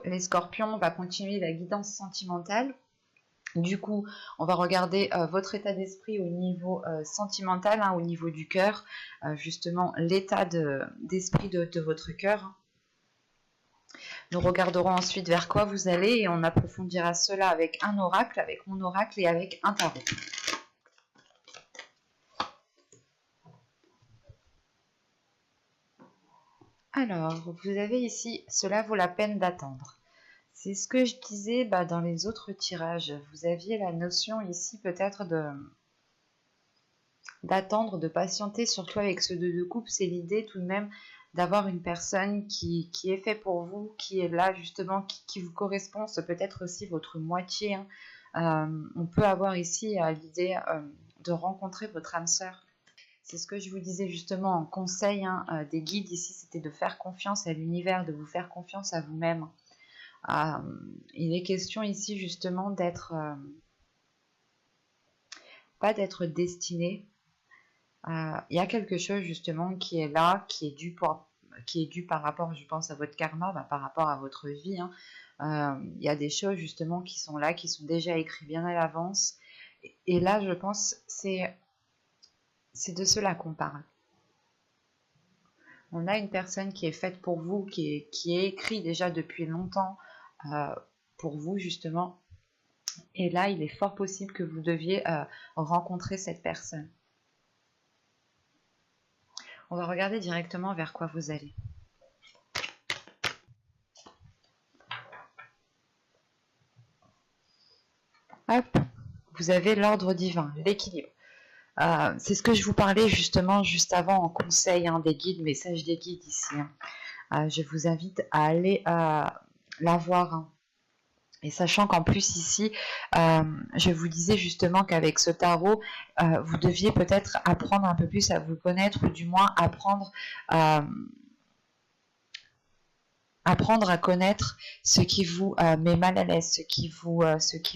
Les scorpions, on va continuer la guidance sentimentale. Du coup, on va regarder votre état d'esprit au niveau sentimental, au niveau du cœur, justement l'état d'esprit de votre cœur. Nous regarderons ensuite vers quoi vous allez et on approfondira cela avec un oracle, avec mon oracle et avec un tarot. Alors, vous avez ici, cela vaut la peine d'attendre. C'est ce que je disais dans les autres tirages. Vous aviez la notion ici peut-être d'attendre, de patienter, surtout avec ce 2 de coupe. C'est l'idée tout de même d'avoir une personne qui est fait pour vous, qui est là justement, qui vous correspond. C'est peut-être aussi votre moitié. On peut avoir ici l'idée de rencontrer votre âme sœur. C'est ce que je vous disais justement en conseil des guides ici, c'était de faire confiance à l'univers, de vous faire confiance à vous-même. Il est question ici justement d'être, pas d'être destiné. Il y a quelque chose justement qui est là, qui est dû par rapport, je pense, à votre karma, par rapport à votre vie. Il y a des choses justement qui sont là, qui sont déjà écrites bien à l'avance. Et là, je pense, c'est de cela qu'on parle. On a une personne qui est faite pour vous, qui est écrite déjà depuis longtemps pour vous justement. Et là, il est fort possible que vous deviez rencontrer cette personne. On va regarder directement vers quoi vous allez. Hop, vous avez l'ordre divin, l'équilibre. C'est ce que je vous parlais justement juste avant en conseil des guides, message des guides ici. Je vous invite à aller la voir. Et sachant qu'en plus ici, je vous disais justement qu'avec ce tarot, vous deviez peut-être apprendre un peu plus à vous connaître, ou du moins apprendre à connaître ce qui vous met mal à l'aise, ce qui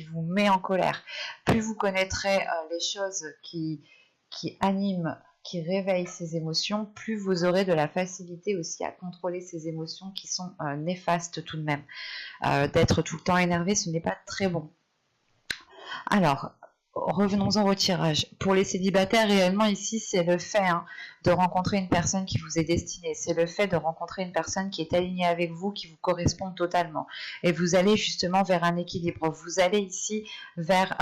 vous met en colère. Plus vous connaîtrez les choses qui animent, qui réveillent ces émotions, plus vous aurez de la facilité aussi à contrôler ces émotions qui sont néfastes tout de même. D'être tout le temps énervé, ce n'est pas très bon. Alors, revenons-en au tirage. Pour les célibataires, réellement ici, c'est le fait de rencontrer une personne qui vous est destinée. C'est le fait de rencontrer une personne qui est alignée avec vous, qui vous correspond totalement. Et vous allez justement vers un équilibre. Vous allez ici vers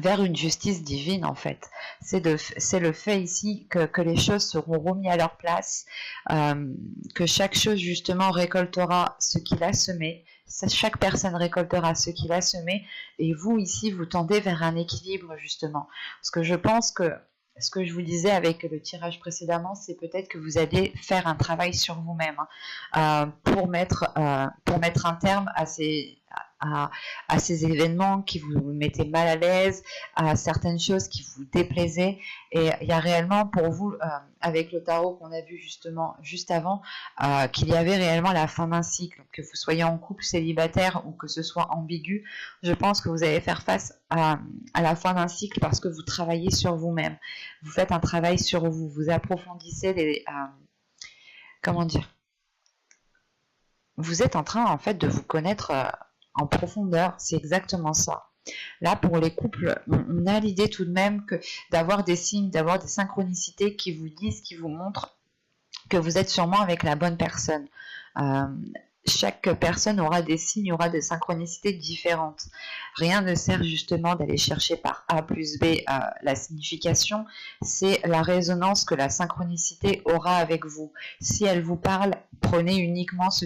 une justice divine en fait. C'est le fait ici que les choses seront remises à leur place, que chaque chose justement récoltera ce qu'il a semé, chaque personne récoltera ce qu'il a semé, et vous ici vous tendez vers un équilibre justement. Parce que je pense que ce que je vous disais avec le tirage précédemment, c'est peut-être que vous allez faire un travail sur vous-même pour mettre un terme à ces événements qui vous mettaient mal à l'aise, à certaines choses qui vous déplaisaient. Et il y a réellement pour vous, avec le tarot qu'on a vu justement juste avant, qu'il y avait réellement la fin d'un cycle. Que vous soyez en couple, célibataire ou que ce soit ambigu, je pense que vous allez faire face à la fin d'un cycle parce que vous travaillez sur vous-même. Vous faites un travail sur vous, vous approfondissez comment dire, vous êtes en train en fait de vous connaître en profondeur, c'est exactement ça. Là, pour les couples, on a l'idée tout de même d'avoir des signes, d'avoir des synchronicités qui vous disent, qui vous montrent que vous êtes sûrement avec la bonne personne. Chaque personne aura des signes, aura des synchronicités différentes. Rien ne sert justement d'aller chercher par A plus B la signification, c'est la résonance que la synchronicité aura avec vous. Si elle vous parle, prenez uniquement ce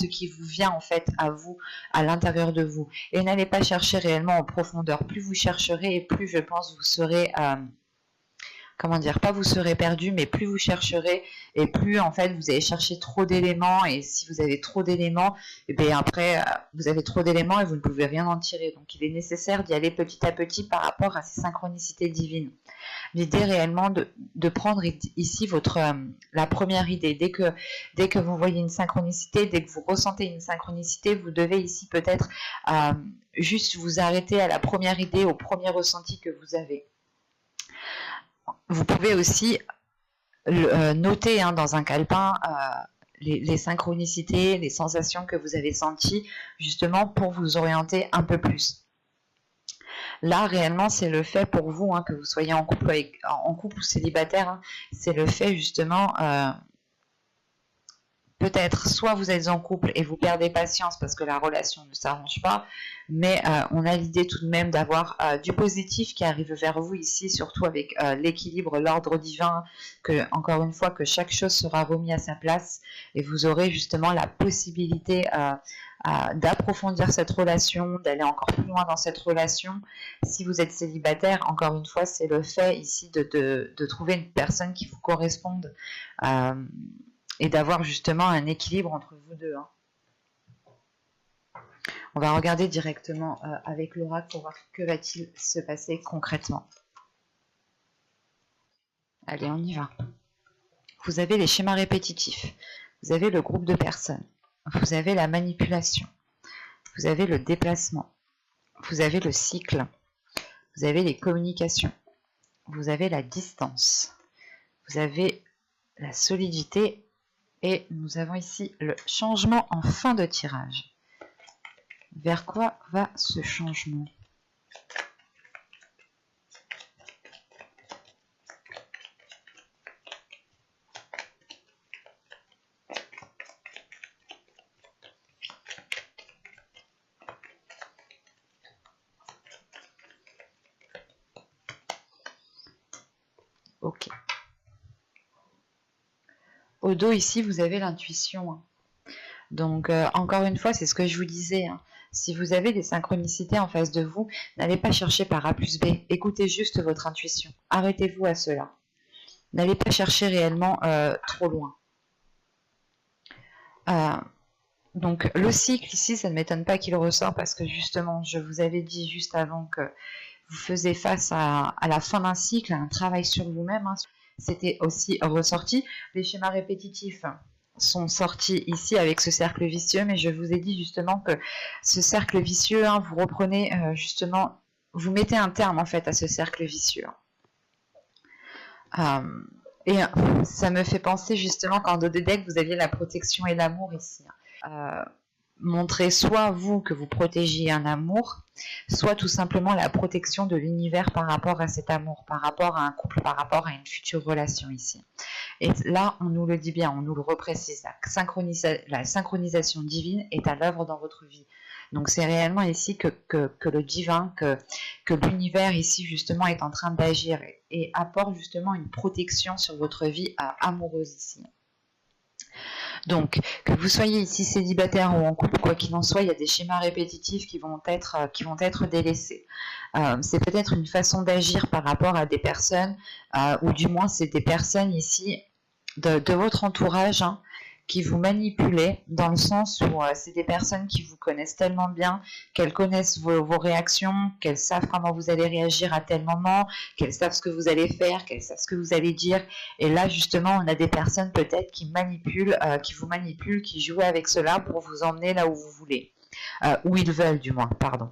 qui vous vient en fait à vous, à l'intérieur de vous. Et n'allez pas chercher réellement en profondeur. Plus vous chercherez et plus je pense vous serez... comment dire, pas vous serez perdu, mais plus vous chercherez et plus en fait vous allez chercher trop d'éléments, et si vous avez trop d'éléments, et bien après vous avez trop d'éléments et vous ne pouvez rien en tirer. Donc il est nécessaire d'y aller petit à petit par rapport à ces synchronicités divines. L'idée réellement de prendre ici la première idée. Dès que vous voyez une synchronicité, dès que vous ressentez une synchronicité, vous devez ici peut-être juste vous arrêter à la première idée, au premier ressenti que vous avez. Vous pouvez aussi noter dans un calepin les synchronicités, les sensations que vous avez senties, justement pour vous orienter un peu plus. Là, réellement, c'est le fait pour vous, que vous soyez en couple, en couple ou célibataire, c'est le fait justement... peut-être soit vous êtes en couple et vous perdez patience parce que la relation ne s'arrange pas, mais on a l'idée tout de même d'avoir du positif qui arrive vers vous ici, surtout avec l'équilibre, l'ordre divin, que encore une fois que chaque chose sera remise à sa place et vous aurez justement la possibilité d'approfondir cette relation, d'aller encore plus loin dans cette relation. Si vous êtes célibataire, encore une fois, c'est le fait ici de trouver une personne qui vous corresponde. Et d'avoir justement un équilibre entre vous deux. On va regarder directement avec l'oracle pour voir que va-t-il se passer concrètement. Allez, on y va. Vous avez les schémas répétitifs. Vous avez le groupe de personnes. Vous avez la manipulation. Vous avez le déplacement. Vous avez le cycle. Vous avez les communications. Vous avez la distance. Vous avez la solidité. Et nous avons ici le changement en fin de tirage. Vers quoi va ce changement? Ok. Au dos, ici, vous avez l'intuition. Donc, encore une fois, c'est ce que je vous disais. Si vous avez des synchronicités en face de vous, n'allez pas chercher par A plus B. Écoutez juste votre intuition. Arrêtez-vous à cela. N'allez pas chercher réellement trop loin. Donc, le cycle, ici, ça ne m'étonne pas qu'il ressort parce que, justement, je vous avais dit juste avant que vous faisiez face à la fin d'un cycle, à un travail sur vous-même. C'était aussi ressorti. Les schémas répétitifs sont sortis ici avec ce cercle vicieux, mais je vous ai dit justement que ce cercle vicieux, vous reprenez justement, vous mettez un terme en fait à ce cercle vicieux. Et ça me fait penser justement qu'en dos de deck, vous aviez la protection et l'amour ici. Montrer soit vous que vous protégez un amour, soit tout simplement la protection de l'univers par rapport à cet amour, par rapport à un couple, par rapport à une future relation ici. Et là, on nous le dit bien, on nous le reprécise, la synchronisation divine est à l'œuvre dans votre vie. Donc c'est réellement ici que le divin, que l'univers ici justement est en train d'agir et apporte justement une protection sur votre vie amoureuse ici. Donc, que vous soyez ici célibataire ou en couple, quoi qu'il en soit, il y a des schémas répétitifs qui vont être délaissés. C'est peut-être une façon d'agir par rapport à des personnes, ou du moins c'est des personnes ici de votre entourage qui vous manipulaient, dans le sens où c'est des personnes qui vous connaissent tellement bien, qu'elles connaissent vos réactions, qu'elles savent comment vous allez réagir à tel moment, qu'elles savent ce que vous allez faire, qu'elles savent ce que vous allez dire. Et là, justement, on a des personnes peut-être qui vous manipulent, qui jouent avec cela pour vous emmener là où vous voulez. Où ils veulent, du moins, pardon.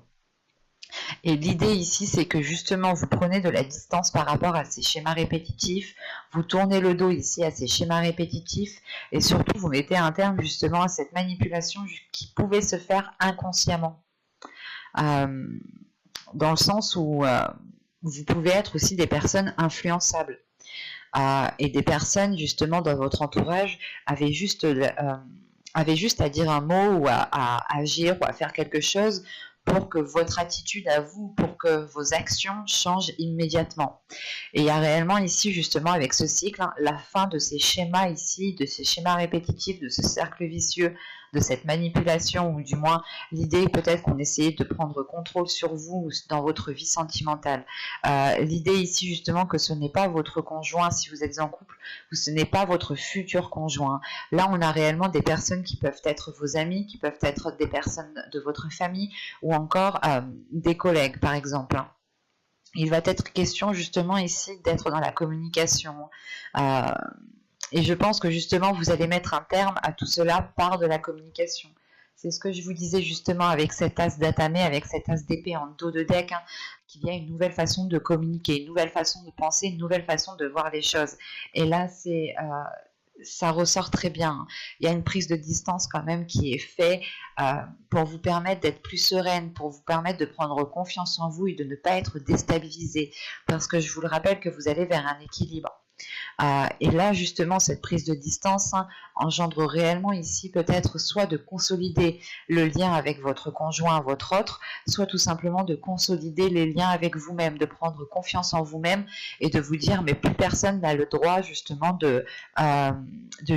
Et l'idée ici, c'est que justement, vous prenez de la distance par rapport à ces schémas répétitifs, vous tournez le dos ici à ces schémas répétitifs, et surtout, vous mettez un terme justement à cette manipulation qui pouvait se faire inconsciemment. Dans le sens où vous pouvez être aussi des personnes influençables. Et des personnes, justement, dans votre entourage, avaient juste à dire un mot ou à agir ou à faire quelque chose pour que votre attitude à vous, pour que vos actions changent immédiatement. Et il y a réellement ici, justement, avec ce cycle, la fin de ces schémas ici, de ces schémas répétitifs, de ce cercle vicieux, de cette manipulation, ou du moins l'idée peut-être qu'on essayait de prendre contrôle sur vous dans votre vie sentimentale. L'idée ici justement que ce n'est pas votre conjoint si vous êtes en couple, ou ce n'est pas votre futur conjoint. Là on a réellement des personnes qui peuvent être vos amis, qui peuvent être des personnes de votre famille, ou encore des collègues par exemple. Il va être question justement ici d'être dans la communication. Et je pense que justement, vous allez mettre un terme à tout cela par de la communication. C'est ce que je vous disais justement avec cet as d'atamé, avec cet as d'épée en dos de deck, qu'il y a une nouvelle façon de communiquer, une nouvelle façon de penser, une nouvelle façon de voir les choses. Et là, ça ressort très bien. Il y a une prise de distance quand même qui est faite pour vous permettre d'être plus sereine, pour vous permettre de prendre confiance en vous et de ne pas être déstabilisé. Parce que je vous le rappelle que vous allez vers un équilibre. Et là, justement, cette prise de distance engendre réellement ici peut-être soit de consolider le lien avec votre conjoint, votre autre, soit tout simplement de consolider les liens avec vous-même, de prendre confiance en vous-même et de vous dire mais plus personne n'a le droit justement de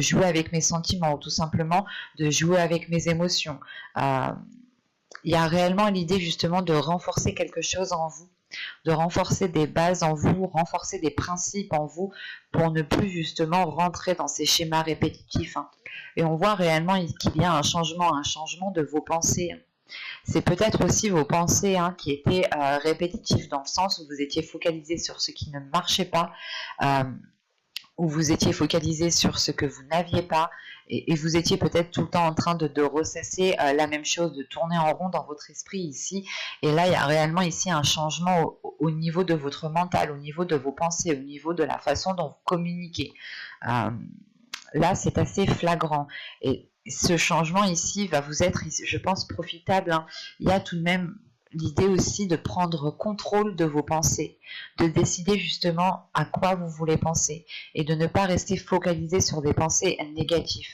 jouer avec mes sentiments ou tout simplement de jouer avec mes émotions. Il y a réellement l'idée justement de renforcer quelque chose en vous, de renforcer des bases en vous, renforcer des principes en vous pour ne plus justement rentrer dans ces schémas répétitifs. Et on voit réellement qu'il y a un changement de vos pensées. C'est peut-être aussi vos pensées qui étaient répétitives dans le sens où vous étiez focalisé sur ce qui ne marchait pas, où vous étiez focalisé sur ce que vous n'aviez pas, et vous étiez peut-être tout le temps en train de ressasser la même chose, de tourner en rond dans votre esprit ici. Et là, il y a réellement ici un changement au niveau de votre mental, au niveau de vos pensées, au niveau de la façon dont vous communiquez. Là, c'est assez flagrant. Et ce changement ici va vous être, je pense, profitable. Il y a tout de même l'idée aussi de prendre contrôle de vos pensées, de décider justement à quoi vous voulez penser et de ne pas rester focalisé sur des pensées négatives.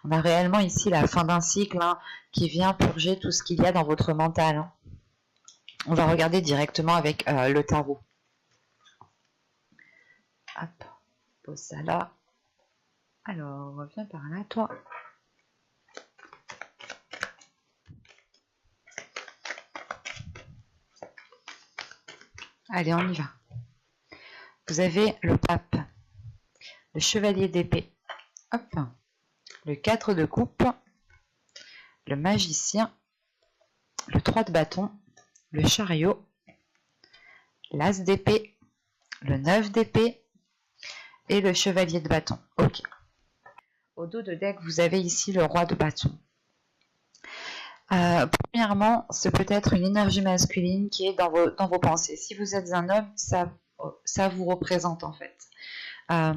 On a réellement ici la fin d'un cycle qui vient purger tout ce qu'il y a dans votre mental. On va regarder directement avec le tarot. Hop, pose ça là. Alors, reviens par là, toi. Allez, on y va. Vous avez le pape, le chevalier d'épée, hop, le 4 de coupe, le magicien, le 3 de bâton, le chariot, l'as d'épée, le 9 d'épée et le chevalier de bâton. Ok. Au dos de deck, vous avez ici le roi de bâton. Premièrement, c'est peut-être une énergie masculine qui est dans vos pensées. Si vous êtes un homme, ça vous représente en fait. Là,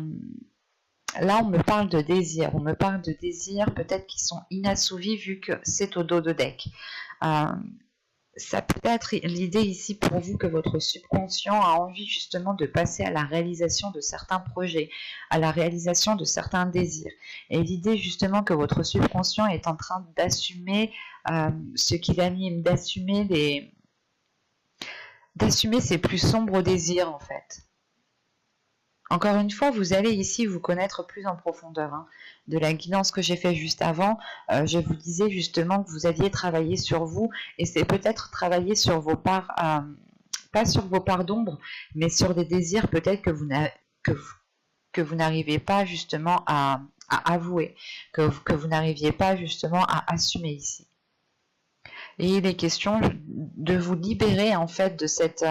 on me parle de désirs. On me parle de désirs peut-être qui sont inassouvis vu que c'est au dos de deck. Ça peut être l'idée ici pour vous que votre subconscient a envie justement de passer à la réalisation de certains projets, à la réalisation de certains désirs. Et l'idée justement que votre subconscient est en train d'assumer ce qui l'anime, d'assumer ses plus sombres désirs en fait. Encore une fois, vous allez ici vous connaître plus en profondeur. De la guidance que j'ai fait juste avant, je vous disais justement que vous alliez travailler sur vous, et c'est peut-être travailler sur vos parts, pas sur vos parts d'ombre, mais sur des désirs peut-être que vous n'arrivez pas justement à avouer, que vous n'arriviez pas justement à assumer ici. Et il est question de vous libérer en fait de cette...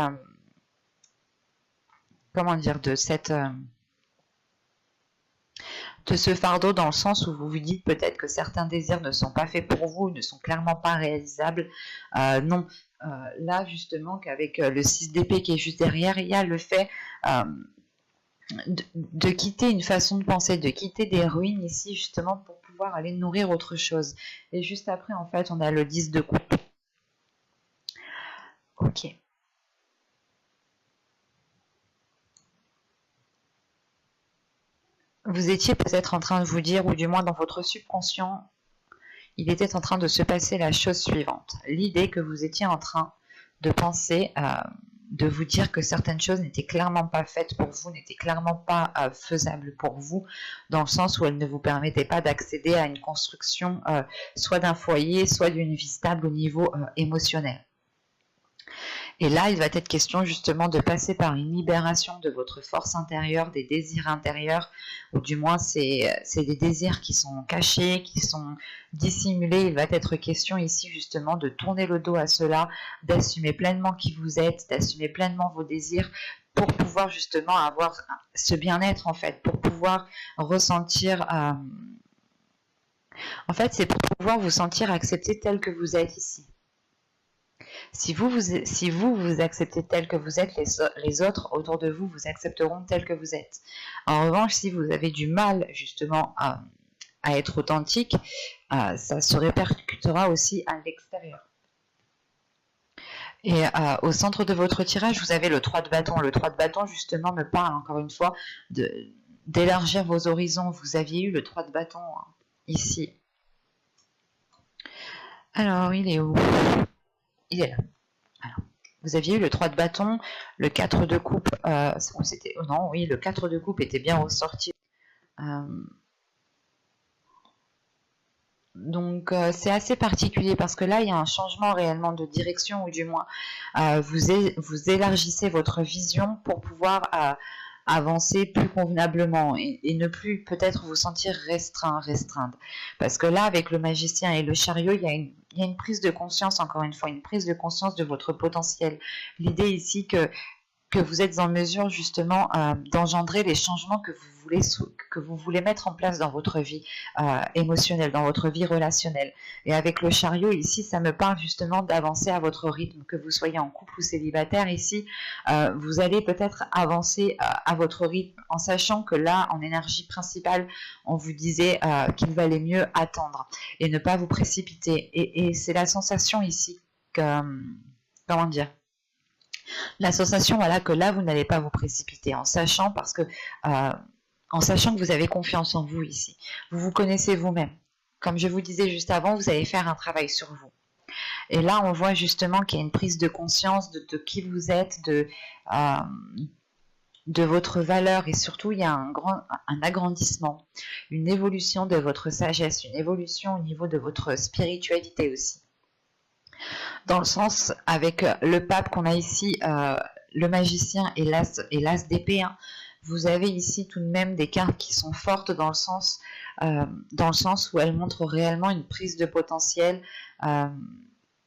de ce fardeau, dans le sens où vous vous dites peut-être que certains désirs ne sont pas faits pour vous, ne sont clairement pas réalisables. Non, là justement qu'avec le 6 d'épée qui est juste derrière, il y a le fait de quitter une façon de penser, de quitter des ruines ici justement pour pouvoir aller nourrir autre chose. Et juste après en fait on a le 10 de coupe. Ok. Vous étiez peut-être en train de vous dire, ou du moins dans votre subconscient, il était en train de se passer la chose suivante. L'idée que vous étiez en train de penser, de vous dire que certaines choses n'étaient clairement pas faites pour vous, n'étaient clairement pas faisables pour vous, dans le sens où elles ne vous permettaient pas d'accéder à une construction soit d'un foyer, soit d'une vie stable au niveau émotionnel. Et là, il va être question justement de passer par une libération de votre force intérieure, des désirs intérieurs, ou du moins c'est des désirs qui sont cachés, qui sont dissimulés. Il va être question ici justement de tourner le dos à cela, d'assumer pleinement qui vous êtes, d'assumer pleinement vos désirs, pour pouvoir justement avoir ce bien-être en fait, pour pouvoir ressentir... En fait, c'est pour pouvoir vous sentir accepté tel que vous êtes ici. Si vous acceptez tel que vous êtes, les autres autour de vous vous accepteront tel que vous êtes. En revanche, si vous avez du mal justement à être authentique, ça se répercutera aussi à l'extérieur. Et au centre de votre tirage, vous avez le 3 de bâton. Le 3 de bâton, justement, me parle encore une fois d'élargir vos horizons. Vous aviez eu le 3 de bâton ici. Alors, il est où? Il est là. Alors, vous aviez eu le 3 de bâton, le 4 de coupe. C'était, non, oui, le 4 de coupe était bien ressorti. Donc c'est assez particulier parce que là il y a un changement réellement de direction, ou du moins vous élargissez votre vision pour pouvoir avancer plus convenablement et ne plus peut-être vous sentir restreindre. Parce que là avec le magicien et le chariot, il y a une prise de conscience, encore une fois, une prise de conscience de votre potentiel. L'idée ici que vous êtes en mesure justement d'engendrer les changements que vous voulez mettre en place dans votre vie émotionnelle, dans votre vie relationnelle. Et avec le chariot ici, ça me parle justement d'avancer à votre rythme, que vous soyez en couple ou célibataire. Ici, vous allez peut-être avancer à votre rythme, en sachant que là, en énergie principale, on vous disait qu'il valait mieux attendre et ne pas vous précipiter. Et c'est la sensation ici que, comment dire, la sensation, voilà, que là vous n'allez pas vous précipiter, en sachant que vous avez confiance en vous ici. Vous vous connaissez vous-même. Comme je vous disais juste avant, vous allez faire un travail sur vous. Et là, on voit justement qu'il y a une prise de conscience de qui vous êtes, de votre valeur, et surtout il y a un agrandissement, une évolution de votre sagesse, une évolution au niveau de votre spiritualité aussi. Dans le sens, avec le pape qu'on a ici, le magicien et l'as d'épée, hein, vous avez ici tout de même des cartes qui sont fortes dans le sens où elles montrent réellement une prise de potentiel,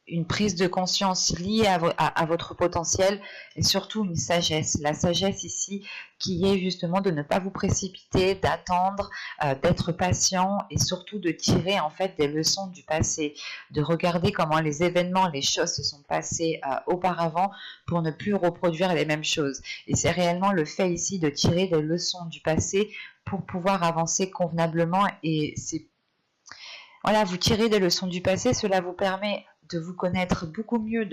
une prise de conscience liée à votre potentiel, et surtout une sagesse. La sagesse ici qui est justement de ne pas vous précipiter, d'attendre, d'être patient, et surtout de tirer en fait des leçons du passé, de regarder comment les événements, les choses se sont passées auparavant pour ne plus reproduire les mêmes choses. Et c'est réellement le fait ici de tirer des leçons du passé pour pouvoir avancer convenablement. Et c'est, voilà, vous tirez des leçons du passé, cela vous permet de vous connaître beaucoup mieux,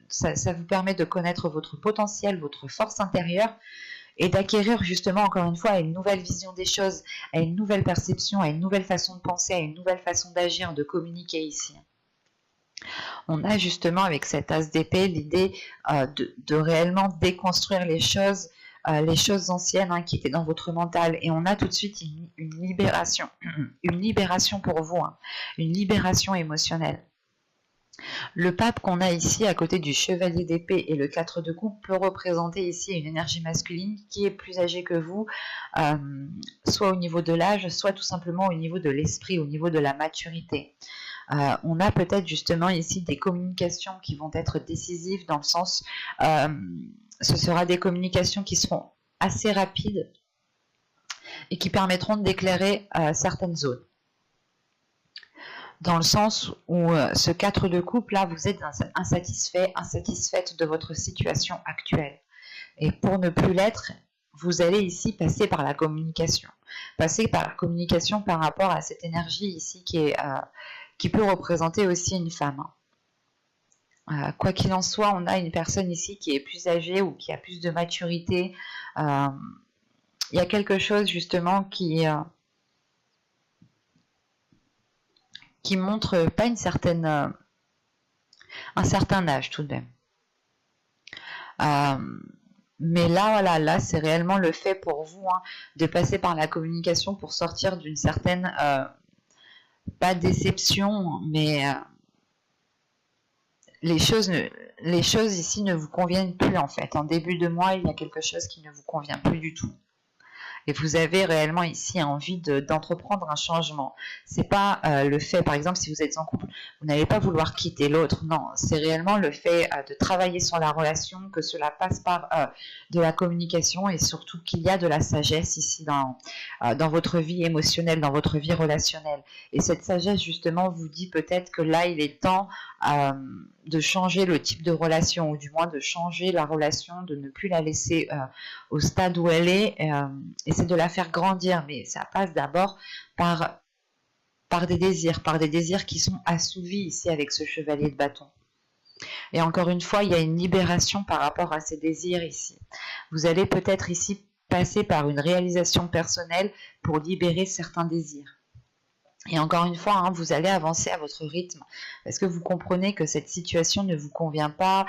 ça vous permet de connaître votre potentiel, votre force intérieure, et d'acquérir justement, encore une fois, une nouvelle vision des choses, à une nouvelle perception, à une nouvelle façon de penser, à une nouvelle façon d'agir, de communiquer ici. On a justement avec cet as d'épée l'idée de réellement déconstruire les choses anciennes, hein, qui étaient dans votre mental, et on a tout de suite une libération pour vous, hein, une libération émotionnelle. Le pape qu'on a ici à côté du chevalier d'épée et le 4 de coupe peut représenter ici une énergie masculine qui est plus âgée que vous, soit au niveau de l'âge, soit tout simplement au niveau de l'esprit, au niveau de la maturité. On a peut-être justement ici des communications qui vont être décisives, dans le sens, ce sera des communications qui seront assez rapides et qui permettront d'éclairer certaines zones. Dans le sens où ce 4 de coupe, là, vous êtes insatisfaite de votre situation actuelle. Et pour ne plus l'être, vous allez ici passer par la communication. Passer par la communication par rapport à cette énergie ici qui peut représenter aussi une femme. Quoi qu'il en soit, on a une personne ici qui est plus âgée ou qui a plus de maturité. Il y a quelque chose justement qui montre pas un certain âge tout de même. Mais là, voilà, là c'est réellement le fait pour vous, hein, de passer par la communication pour sortir d'une certaine, pas déception, mais les choses ici ne vous conviennent plus en fait. En début de mois, il y a quelque chose qui ne vous convient plus du tout. et vous avez réellement ici envie d'entreprendre un changement. C'est pas le fait, par exemple, si vous êtes en couple, vous n'allez pas vouloir quitter l'autre, non, c'est réellement le fait de travailler sur la relation, que cela passe par de la communication et surtout qu'il y a de la sagesse ici dans votre vie émotionnelle, dans votre vie relationnelle. Et cette sagesse, justement, vous dit peut-être que là, il est temps de changer le type de relation, ou du moins de changer la relation, de ne plus la laisser au stade où elle est, et c'est de la faire grandir. Mais ça passe d'abord par des désirs qui sont assouvis ici avec ce chevalier de bâton. Et encore une fois, il y a une libération par rapport à ces désirs ici. Vous allez peut-être ici passer par une réalisation personnelle pour libérer certains désirs. Et encore une fois, vous allez avancer à votre rythme parce que vous comprenez que cette situation ne vous convient pas.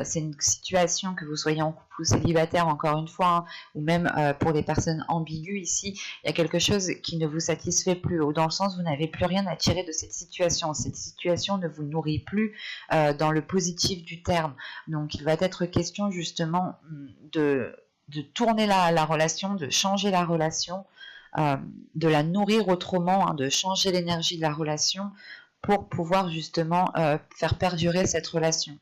C'est une situation, que vous soyez en couple ou célibataire, encore une fois, ou même pour les personnes ambiguës ici, il y a quelque chose qui ne vous satisfait plus, ou dans le sens où vous n'avez plus rien à tirer de cette situation. Cette situation ne vous nourrit plus dans le positif du terme. Donc il va être question justement de tourner la relation, de changer la relation, de la nourrir autrement, de changer l'énergie de la relation pour pouvoir justement faire perdurer cette relation.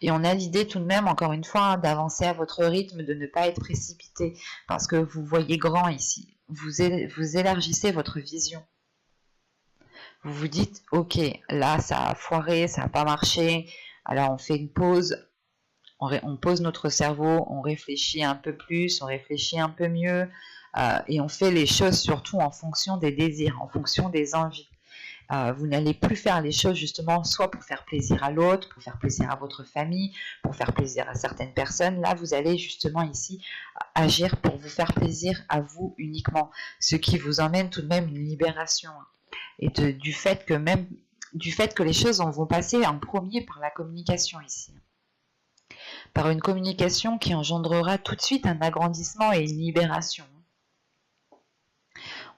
Et on a l'idée tout de même, encore une fois, d'avancer à votre rythme, de ne pas être précipité, parce que vous voyez grand ici. Vous élargissez votre vision. Vous vous dites, ok, là ça a foiré, ça n'a pas marché, alors on fait une pause. On pose notre cerveau, on réfléchit un peu plus, on réfléchit un peu mieux, et on fait les choses surtout en fonction des désirs, en fonction des envies. Vous n'allez plus faire les choses justement soit pour faire plaisir à l'autre, pour faire plaisir à votre famille, pour faire plaisir à certaines personnes. Là, vous allez justement ici agir pour vous faire plaisir à vous uniquement, ce qui vous emmène tout de même une libération. Et du fait que les choses vont passer en premier par la communication ici. Par une communication qui engendrera tout de suite un agrandissement et une libération.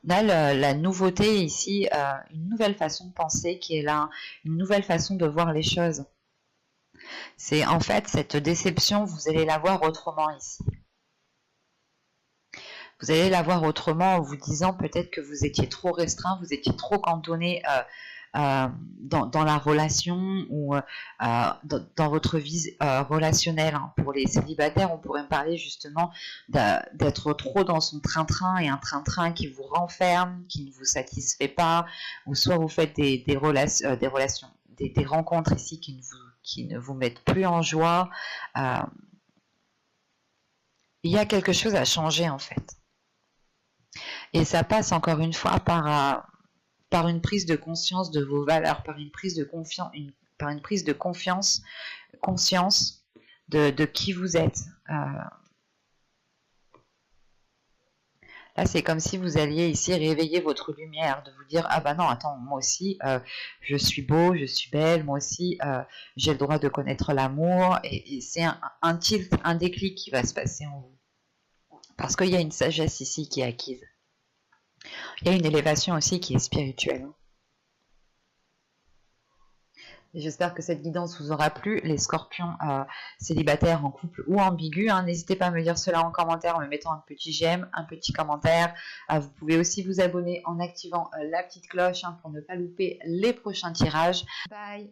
On a la nouveauté ici, une nouvelle façon de penser qui est là, une nouvelle façon de voir les choses. C'est en fait cette déception, vous allez la voir autrement ici. Vous allez la voir autrement en vous disant peut-être que vous étiez trop restreint, vous étiez trop cantonné dans la relation ou dans votre vie relationnelle. Pour les célibataires, on pourrait parler justement d'être trop dans son train-train et un train-train qui vous renferme, qui ne vous satisfait pas, ou soit vous faites des rencontres ici qui ne vous mettent plus en joie. Il y a quelque chose à changer en fait. Et ça passe encore une fois par une prise de conscience de vos valeurs, par une prise de conscience de qui vous êtes. Là, c'est comme si vous alliez ici réveiller votre lumière, de vous dire « Ah bah non, attends, moi aussi, je suis beau, je suis belle, moi aussi, j'ai le droit de connaître l'amour. » Et c'est un tilt, un déclic qui va se passer en vous. Parce qu'il y a une sagesse ici qui est acquise. Il y a une élévation aussi qui est spirituelle. J'espère que cette guidance vous aura plu. Les scorpions célibataires en couple ou ambigus, n'hésitez pas à me dire cela en commentaire en me mettant un petit j'aime, un petit commentaire. Vous pouvez aussi vous abonner en activant la petite cloche pour ne pas louper les prochains tirages. Bye!